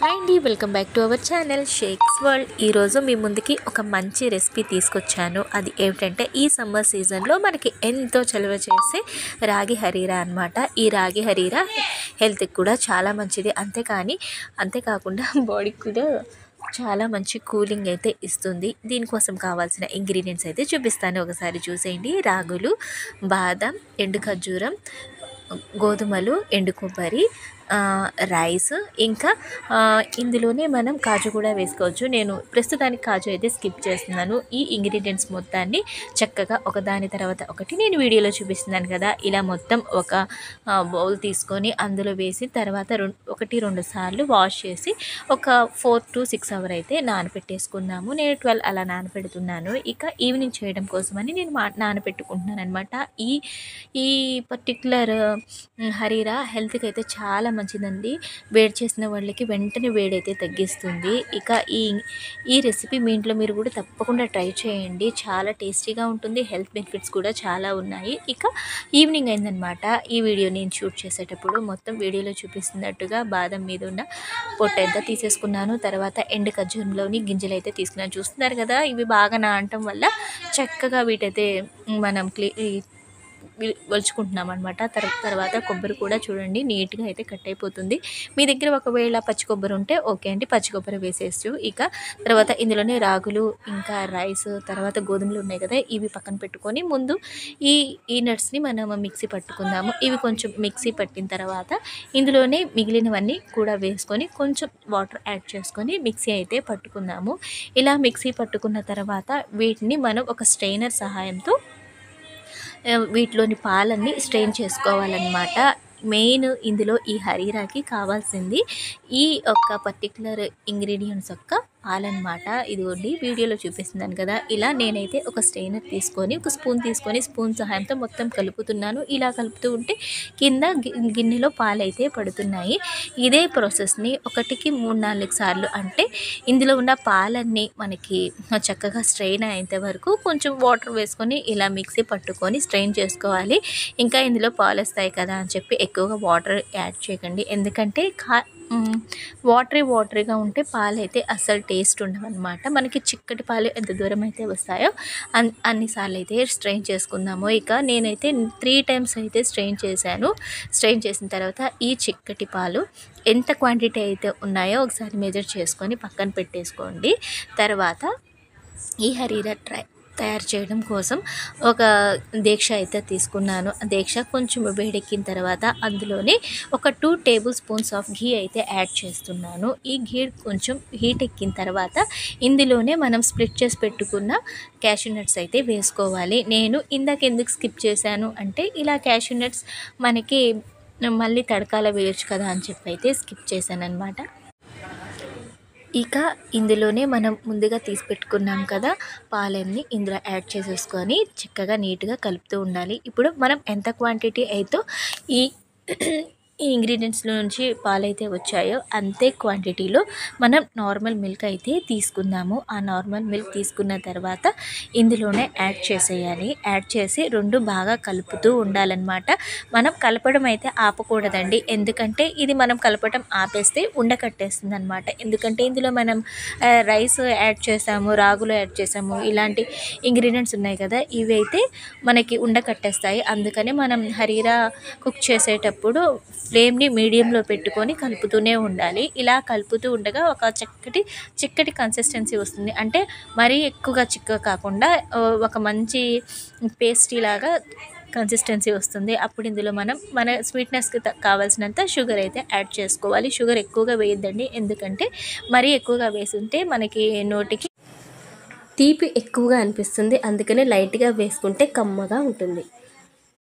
Hi అండి, welcome back to our channel shakes world. ఈరోజు మీ ముందుకి ఒక మంచి రెసిపీ తీసుకొచ్చాను. అది ఏమిటంటే ఈ సమ్మర్ సీజన్లో మనకి ఎంతో చలువ చేసే రాగి హరీరా అనమాట. ఈ రాగి హరీరా హెల్త్కి కూడా చాలా మంచిది, అంతేకాకుండా బాడీకి కూడా చాలా మంచి కూలింగ్ అయితే ఇస్తుంది. దీనికోసం కావాల్సిన ఇంగ్రీడియంట్స్ అయితే చూపిస్తాను, ఒకసారి చూసేయండి. రాగులు, బాదం, ఎండు ఖర్జూరం, గోధుమలు, ఎండు కొబ్బరి, రైస్, ఇంకా ఇందులోనే మనం కాజు కూడా వేసుకోవచ్చు. నేను ప్రస్తుతానికి కాజు అయితే స్కిప్ చేస్తున్నాను. ఈ ఇంగ్రీడియంట్స్ మొత్తాన్ని చక్కగా ఒకదాని తర్వాత ఒకటి నేను వీడియోలో చూపిస్తున్నాను కదా, ఇలా మొత్తం ఒక బౌల్ తీసుకొని అందులో వేసి తర్వాత 1-2 సార్లు వాష్ చేసి ఒక 4 to 6 hours అయితే నానబెట్టేసుకున్నాము. నేను 12 అలా నానబెడుతున్నాను. ఇక ఈవినింగ్ చేయడం కోసమని నేను నానబెట్టుకుంటున్నాను అనమాట. ఈ పర్టికులర్ హరీరా హెల్త్కి అయితే చాలా మంచిదండి. వేడి చేసిన వాళ్ళకి వెంటనే వేడైతే తగ్గిస్తుంది. ఇక ఈ రెసిపీ మీ ఇంట్లో మీరు కూడా తప్పకుండా ట్రై చేయండి, చాలా టేస్టీగా ఉంటుంది. హెల్త్ బెనిఫిట్స్ కూడా చాలా ఉన్నాయి. ఇక ఈవినింగ్ అయిందనమాట. ఈ వీడియో నేను షూట్ చేసేటప్పుడు మొత్తం వీడియోలో చూపిస్తున్నట్టుగా బాదం మీద ఉన్న పొట్టంతా తీసేసుకున్నాను. తర్వాత ఎండు ఖర్జూరంలోని గింజలు అయితే తీసుకున్నాను. చూస్తున్నారు కదా, ఇవి బాగా నానటం వల్ల చక్కగా వీటైతే మనం వలుచుకుంటున్నాం అనమాట. తర్వాత కొబ్బరి కూడా చూడండి నీట్గా అయితే కట్ అయిపోతుంది. మీ దగ్గర ఒకవేళ పచ్చి కొబ్బరి ఉంటే ఓకే అండి, పచ్చి కొబ్బరి వేసేచ్చు. ఇక తర్వాత ఇందులోనే రాగులు, ఇంకా రైస్, తర్వాత గోధుమలు ఉన్నాయి కదా, ఇవి పక్కన పెట్టుకొని ముందు ఈ నట్స్ని మనం మిక్సీ పట్టుకుందాము. ఇవి కొంచెం మిక్సీ పట్టిన తర్వాత ఇందులోనే మిగిలినవన్నీ కూడా వేసుకొని కొంచెం వాటర్ యాడ్ చేసుకొని మిక్సీ అయితే పట్టుకుందాము. ఇలా మిక్సీ పట్టుకున్న తర్వాత వీటిని మనం ఒక స్ట్రైనర్ సహాయంతో వీటిలోని పాలన్నీ స్ట్రెయిన్ చేసుకోవాలన్నమాట. మెయిన్ ఇందులో ఈ హరీరాకి కావాల్సింది ఈ ఒక్క పర్టికులర్ ఇంగ్రీడియంట్స్ యొక్క పాలన్నమాట. ఇదిగోండి వీడియోలో చూపిస్తున్నాను కదా, ఇలా నేనైతే ఒక స్ట్రెయినర్ తీసుకొని ఒక స్పూన్ తీసుకొని స్పూన్ సహాయంతో మొత్తం కలుపుతున్నాను. ఇలా కలుపుతూ ఉంటే కింద గిన్నెలో పాలైతే పడుతున్నాయి. ఇదే ప్రాసెస్ని 1-3-4 సార్లు, అంటే ఇందులో ఉన్న పాలన్నీ మనకి చక్కగా స్ట్రెయిన్ అయ్యేంత వరకు కొంచెం వాటర్ వేసుకొని ఇలా మిక్సీ పట్టుకొని స్ట్రెయిన్ చేసుకోవాలి. ఇంకా ఇందులో పాలు వస్తాయి కదా అని చెప్పి ఎక్కువగా వాటర్ యాడ్ చేయకండి, ఎందుకంటే వాటరీగా ఉంటే పాలు అయితే అస్సలు టేస్ట్ ఉండవన్నమాట. మనకి చిక్కటి పాలు ఎంత దూరం అయితే వస్తాయో అన్నిసార్లు అయితే స్ట్రెయిన్ చేసుకుందాము. ఇక నేనైతే 3 times అయితే స్ట్రెయిన్ చేశాను. స్ట్రెయిన్ చేసిన తర్వాత ఈ చిక్కటి పాలు ఎంత క్వాంటిటీ అయితే ఉన్నాయో ఒకసారి మెజర్ చేసుకొని పక్కన పెట్టేసుకోండి. తర్వాత ఈ హరీరా తయారు చేయడం కోసం ఒక దీక్ష అయితే తీసుకున్నాను. దీక్ష కొంచెం వేడెక్కిన తర్వాత అందులోనే ఒక 2 tablespoons ఆఫ్ ఘీ అయితే యాడ్ చేస్తున్నాను. ఈ ఘీ కొంచెం హీట్ ఎక్కిన తర్వాత ఇందులోనే మనం స్ప్లిట్ చేసి పెట్టుకున్న క్యాష్యూ నట్స్ అయితే వేసుకోవాలి. నేను ఇందాక ఎందుకు స్కిప్ చేశాను అంటే, ఇలా క్యాష్యూ నట్స్ మనకి మళ్ళీ తడకాల వేయచ్చు కదా అని చెప్పి అయితే స్కిప్ చేశాను అనమాట. ఇక ఇందులోనే మనం ముందుగా తీసి పెట్టుకున్నాం కదా పాలన్నీ ఇందులో యాడ్ చేసేసుకొని చక్కగా నీట్గా కలుపుతూ ఉండాలి. ఇప్పుడు మనం ఎంత క్వాంటిటీ అయితే ఈ ఇంగ్రీడియంట్స్లో నుంచి పాలైతే వచ్చాయో అంతే క్వాంటిటీలో మనం నార్మల్ మిల్క్ అయితే తీసుకుందాము. ఆ నార్మల్ మిల్క్ తీసుకున్న తర్వాత ఇందులోనే యాడ్ చేసేయాలి. యాడ్ చేసి 2 బాగా కలుపుతూ ఉండాలన్నమాట. మనం కలపడం అయితే ఆపకూడదండి, ఎందుకంటే ఇది మనం కలపడం ఆపేస్తే ఉండకట్టేస్తుంది అనమాట. ఎందుకంటే ఇందులో మనం రైస్ యాడ్ చేసాము, రాగులు యాడ్ చేసాము, ఇలాంటి ఇంగ్రీడియంట్స్ ఉన్నాయి కదా, ఇవి అయితే మనకి ఉండకట్టేస్తాయి. అందుకని మనం హరీరా కుక్ చేసేటప్పుడు ఫ్లేమ్ని మీడియంలో పెట్టుకొని కలుపుతూనే ఉండాలి. ఇలా కలుపుతూ ఉండగా ఒక చిక్కటి కన్సిస్టెన్సీ వస్తుంది. అంటే మరీ ఎక్కువగా చిక్కగా కాకుండా ఒక మంచి పేస్ట్రీ లాగా కన్సిస్టెన్సీ వస్తుంది. అప్పుడు ఇందులో మనం మన స్వీట్నెస్కి కావాల్సినంత షుగర్ అయితే యాడ్ చేసుకోవాలి. షుగర్ ఎక్కువగా వేయద్దండి, ఎందుకంటే మరీ ఎక్కువగా వేసుంటే మనకి నోటికి తీపి ఎక్కువగా అనిపిస్తుంది. అందుకనే లైట్గా వేసుకుంటే కమ్మగా ఉంటుంది.